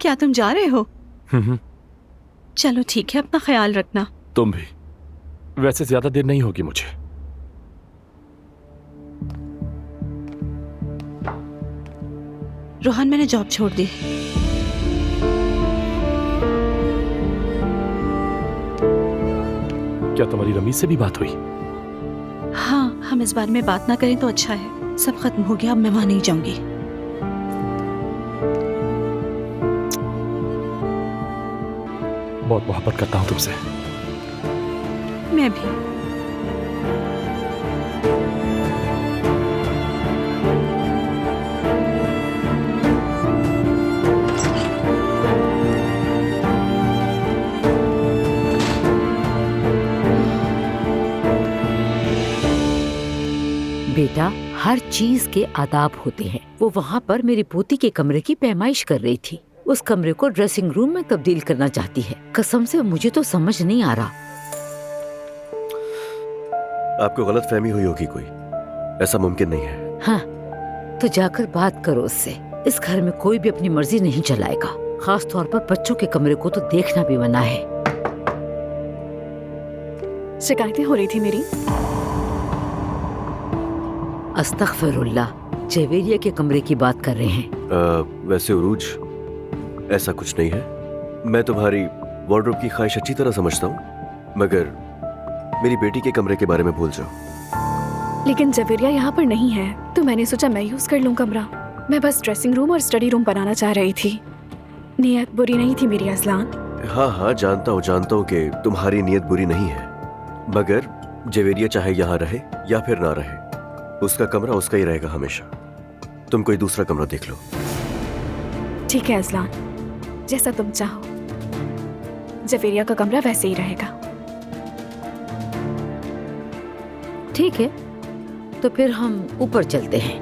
क्या तुम जा रहे हो? चलो ठीक है, अपना ख्याल रखना। तुम भी। वैसे ज्यादा देर नहीं होगी मुझे। रोहन, मैंने जॉब छोड़ दी। क्या तुम्हारी रमीज से भी बात हुई? हाँ, हम इस बारे में बात ना करें तो अच्छा है। सब खत्म हो गया, अब मैं वहां नहीं जाऊंगी। बहुत मोहब्बत करता हूं तुमसे। मैं भी। बेटा, हर चीज के आदाब होते हैं। वो वहाँ पर मेरी पोती के कमरे की पैमाइश कर रही थी। उस कमरे को ड्रेसिंग रूम में तब्दील करना चाहती है। कसम से मुझे तो समझ नहीं आ रहा। आपको गलतफहमी हुई होगी कोई, ऐसा मुमकिन नहीं है। हाँ, तो जाकर बात करो उससे। इस घर में कोई भी अपनी मर्जी नहीं चलाएगा। खास तौर पर बच्चों के कमरे को तो देखना भी मना है। शिकायतें हो रही थी मेरी। अस्तगफिरुल्लाह, जवेरिया के कमरे की बात कर रहे हैं। वैसे उरूज, ऐसा कुछ नहीं है। मैं तुम्हारी वार्डरोब की ख्वाहिश अच्छी तरह समझता हूँ, मगर मेरी बेटी के कमरे के बारे में भूल जाओ। लेकिन जवेरिया यहाँ पर नहीं है, तो मैंने सोचा मैं यूज कर लूँ कमरा। मैं बस ड्रेसिंग रूम और स्टडी रूम बनाना चाह रही थी। नीयत बुरी नहीं थी मेरी अज़लान। हाँ हाँ, जानता हूँ कि तुम्हारी नीयत बुरी नहीं है, मगर जवेरिया चाहे यहाँ रहे या फिर ना रहे, उसका कमरा उसका ही रहेगा हमेशा। तुम कोई दूसरा कमरा देख लो। ठीक है अज़लान, जैसा तुम चाहो। जवेरिया का कमरा वैसे ही रहेगा। ठीक है, तो फिर हम ऊपर चलते हैं।